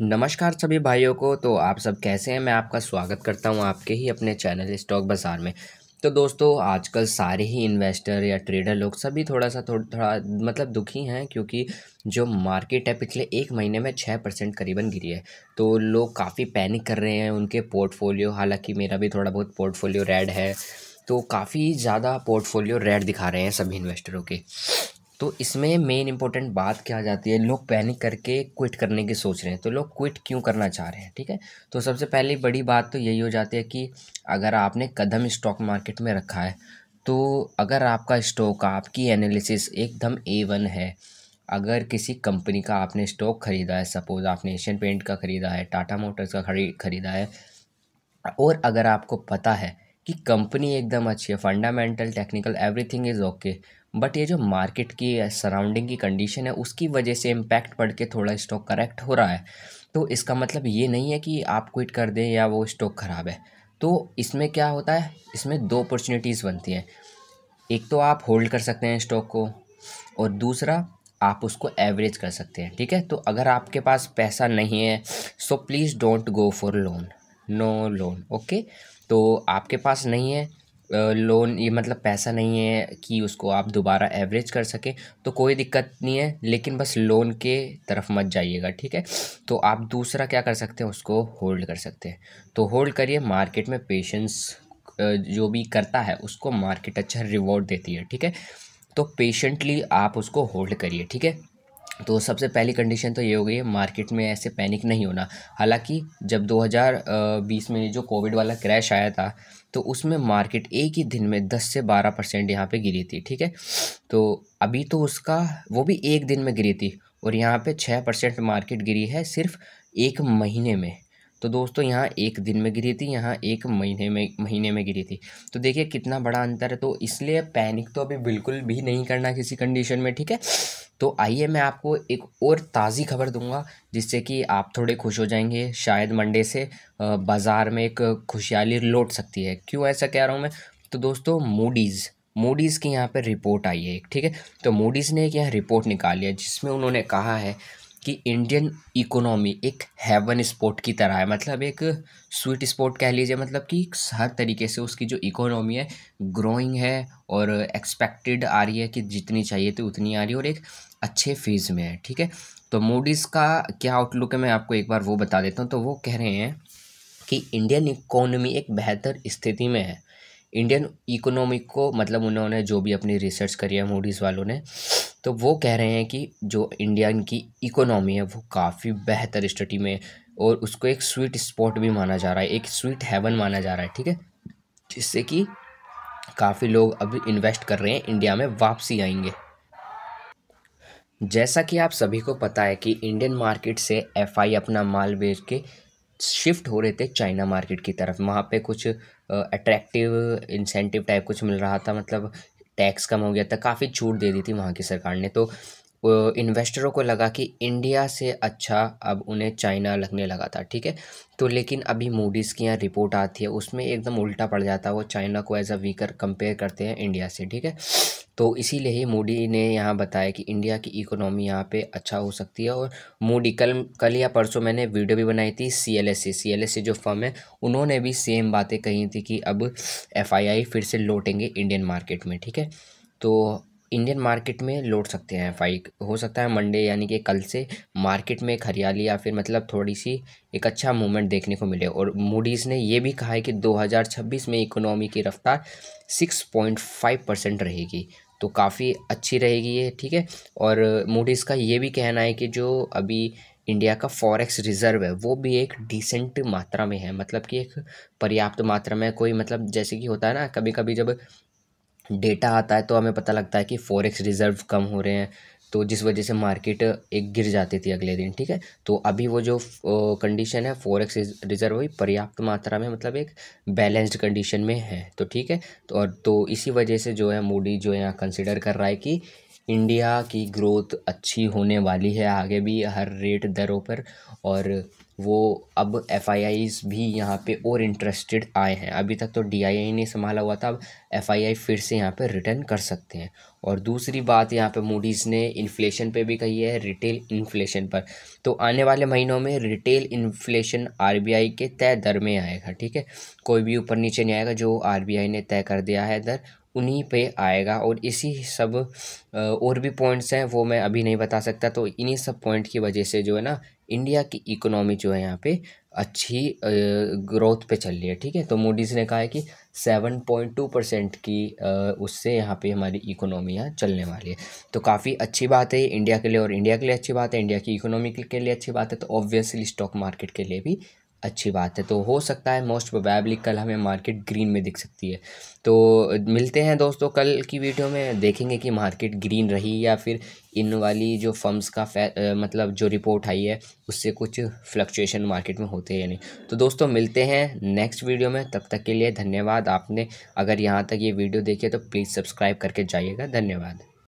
नमस्कार सभी भाइयों को। तो आप सब कैसे हैं? मैं आपका स्वागत करता हूं आपके ही अपने चैनल स्टॉक बाज़ार में। तो दोस्तों, आजकल सारे ही इन्वेस्टर या ट्रेडर लोग सभी थोड़ा मतलब दुखी हैं, क्योंकि जो मार्केट है पिछले एक महीने में 6% करीबन गिरी है। तो लोग काफ़ी पैनिक कर रहे हैं उनके पोर्टफोलियो, हालांकि मेरा भी थोड़ा बहुत पोर्टफोलियो रेड है। तो काफ़ी ज़्यादा पोर्टफोलियो रेड दिखा रहे हैं सभी इन्वेस्टरों के। तो इसमें मेन इंपॉर्टेंट बात क्या आ जाती है, लोग पैनिक करके क्विट करने की सोच रहे हैं। तो लोग क्विट क्यों करना चाह रहे हैं, ठीक है? तो सबसे पहली बड़ी बात तो यही हो जाती है कि अगर आपने कदम स्टॉक मार्केट में रखा है, तो अगर आपका स्टॉक, आपकी एनालिसिस एकदम A1 है, अगर किसी कंपनी का आपने स्टॉक खरीदा है, सपोज आपने एशियन पेंट का खरीदा है, टाटा मोटर्स का खरीदा है, और अगर आपको पता है कि कंपनी एकदम अच्छी है, fundamental technical everything is okay, but ये जो मार्केट की सराउंडिंग की कंडीशन है उसकी वजह से इम्पैक्ट पड़ के थोड़ा स्टॉक करेक्ट हो रहा है, तो इसका मतलब ये नहीं है कि आप क्विट कर दें या वो स्टॉक ख़राब है। तो इसमें क्या होता है, इसमें दो अपॉर्चुनिटीज़ बनती हैं। एक तो आप होल्ड कर सकते हैं स्टॉक को, और दूसरा आप उसको एवरेज कर सकते हैं, ठीक है? तो अगर आपके पास पैसा नहीं है, so please don't go for loan, no loan, okay? तो आपके पास नहीं है लोन, ये मतलब पैसा नहीं है कि उसको आप दोबारा एवरेज कर सकें, तो कोई दिक्कत नहीं है, लेकिन बस लोन के तरफ मत जाइएगा, ठीक है? तो आप दूसरा क्या कर सकते हैं, उसको होल्ड कर सकते हैं। तो होल्ड करिए, मार्केट में पेशेंस जो भी करता है उसको मार्केट अच्छा रिवॉर्ड देती है, ठीक है? तो पेशेंटली आप उसको होल्ड करिए, ठीक है? तो सबसे पहली कंडीशन तो ये हो गई है, मार्केट में ऐसे पैनिक नहीं होना। हालांकि जब 2020 में जो कोविड वाला क्रैश आया था, तो उसमें मार्केट एक ही दिन में 10 से 12% यहाँ पे गिरी थी, ठीक है? तो अभी तो उसका, वो भी एक दिन में गिरी थी, और यहाँ पे 6% मार्केट गिरी है सिर्फ एक महीने में। तो दोस्तों, यहाँ एक दिन में गिरी थी, यहाँ एक महीने में गिरी थी। तो देखिए कितना बड़ा अंतर है। तो इसलिए पैनिक तो अभी बिल्कुल भी नहीं करना किसी कंडीशन में, ठीक है? तो आइए मैं आपको एक और ताज़ी खबर दूंगा, जिससे कि आप थोड़े खुश हो जाएंगे। शायद मंडे से बाज़ार में एक खुशहाली लौट सकती है। क्यों ऐसा कह रहा हूँ मैं? तो दोस्तों, मूडीज़ की यहाँ पे रिपोर्ट आई है एक, ठीक है? तो मूडीज़ ने एक यहाँ रिपोर्ट निकाली है, जिसमें उन्होंने कहा है कि इंडियन इकोनॉमी एक हेवन स्पॉट की तरह है। मतलब एक स्वीट स्पॉट कह लीजिए, मतलब कि हर तरीके से उसकी जो इकोनॉमी है ग्रोइंग है, और एक्सपेक्टेड आ रही है कि जितनी चाहिए थी उतनी आ रही है, और एक अच्छे फेज़ में है, ठीक है? तो मूडीज़ का क्या आउटलुक है, मैं आपको एक बार वो बता देता हूँ। तो वो कह रहे हैं कि इंडियन इकोनॉमी एक बेहतर स्थिति में है। इंडियन इकोनॉमी को, मतलब उन्होंने जो भी अपनी रिसर्च करी है मूडीज़ वालों ने, तो वो कह रहे हैं कि जो इंडियन की इकोनॉमी है वो काफ़ी बेहतर स्थिति में है, और उसको एक स्वीट स्पॉट भी माना जा रहा है, एक स्वीट हेवन माना जा रहा है, ठीक है? जिससे कि काफ़ी लोग अभी इन्वेस्ट कर रहे हैं, इंडिया में वापसी आएंगे। जैसा कि आप सभी को पता है कि इंडियन मार्केट से एफआई अपना माल बेच के शिफ्ट हो रहे थे चाइना मार्केट की तरफ। वहाँ पे कुछ अट्रैक्टिव इंसेंटिव टाइप कुछ मिल रहा था, मतलब टैक्स कम हो गया था, काफ़ी छूट दे दी थी वहाँ की सरकार ने। तो इन्वेस्टरों को लगा कि इंडिया से अच्छा अब उन्हें चाइना लगने लगा था, ठीक है? तो लेकिन अभी मूडीज़ की यहाँ रिपोर्ट आती है, उसमें एकदम उल्टा पड़ जाता है। वो चाइना को एज अ वीकर कंपेयर करते हैं इंडिया से, ठीक है? तो इसीलिए ही मूडी ने यहाँ बताया कि इंडिया की इकोनॉमी यहाँ पे अच्छा हो सकती है। और मूडी कल कल या परसों मैंने वीडियो भी बनाई थी, सी एल एस सी जो फर्म है, उन्होंने भी सेम बातें कही थी कि अब एफआईआई फिर से लौटेंगे इंडियन मार्केट में, ठीक है? तो इंडियन मार्केट में लौट सकते हैं एफआई, हो सकता है मंडे यानी कि कल से मार्केट में एक हरियाली, या फिर मतलब थोड़ी सी एक अच्छा मूवमेंट देखने को मिले। और मूडीज़ ने ये भी कहा है कि 2026 में इकोनॉमी की रफ्तार 6.5% रहेगी, तो काफ़ी अच्छी रहेगी ये, ठीक है? और मूडीज़ का ये भी कहना है कि जो अभी इंडिया का फॉरेक्स रिज़र्व है वो भी एक डिसेंट मात्रा में है, मतलब कि एक पर्याप्त मात्रा में। कोई मतलब जैसे कि होता है ना, कभी कभी जब डेटा आता है तो हमें पता लगता है कि फॉरेक्स रिज़र्व कम हो रहे हैं, तो जिस वजह से मार्केट एक गिर जाती थी अगले दिन, ठीक है? तो अभी वो जो कंडीशन है, फॉरेक्स रिज़र्व भी पर्याप्त मात्रा में, मतलब एक बैलेंस्ड कंडीशन में है, तो ठीक है? तो और तो इसी वजह से जो है मूडी जो है यहाँ कंसिडर कर रहा है कि इंडिया की ग्रोथ अच्छी होने वाली है आगे भी हर रेट दरों पर। और वो अब एफआईआईज भी यहाँ पे और इंटरेस्टेड आए हैं। अभी तक तो डीआईआई ने संभाला हुआ था, अब एफआईआई फिर से यहाँ पे रिटर्न कर सकते हैं। और दूसरी बात यहाँ पे मूडीज़ ने इन्फ्लेशन पे भी कही है, रिटेल इन्फ्लेशन पर। तो आने वाले महीनों में रिटेल इन्फ्लेशन आरबीआई के तय दर में आएगा, ठीक है। कोई भी ऊपर नीचे नहीं आएगा, जो आरबीआई ने तय कर दिया है दर उन्हीं पे आएगा। और इसी सब और भी पॉइंट्स हैं वो मैं अभी नहीं बता सकता। तो इन्हीं सब पॉइंट की वजह से जो है ना, इंडिया की इकोनॉमी जो है यहाँ पे अच्छी ग्रोथ पे चल रही है, ठीक है। तो मूडीज़ ने कहा है कि 7.2% की उससे यहाँ पे हमारी इकोनॉमी यहाँ चलने वाली है। तो काफ़ी अच्छी बात है इंडिया के लिए, और इंडिया के लिए अच्छी बात है, इंडिया की इकोनॉमी के लिए अच्छी बात है, तो ऑब्वियसली स्टॉक मार्केट के लिए भी अच्छी बात है। तो हो सकता है मोस्ट प्रोबेबली कल हमें मार्केट ग्रीन में दिख सकती है। तो मिलते हैं दोस्तों कल की वीडियो में, देखेंगे कि मार्केट ग्रीन रही या फिर इन वाली जो फर्म्स का मतलब जो रिपोर्ट आई है उससे कुछ फ्लक्चुएशन मार्केट में होते हैं या नहीं। तो दोस्तों मिलते हैं नेक्स्ट वीडियो में, तब तक के लिए धन्यवाद। आपने अगर यहाँ तक ये वीडियो देखी है तो प्लीज़ सब्सक्राइब करके जाइएगा। धन्यवाद।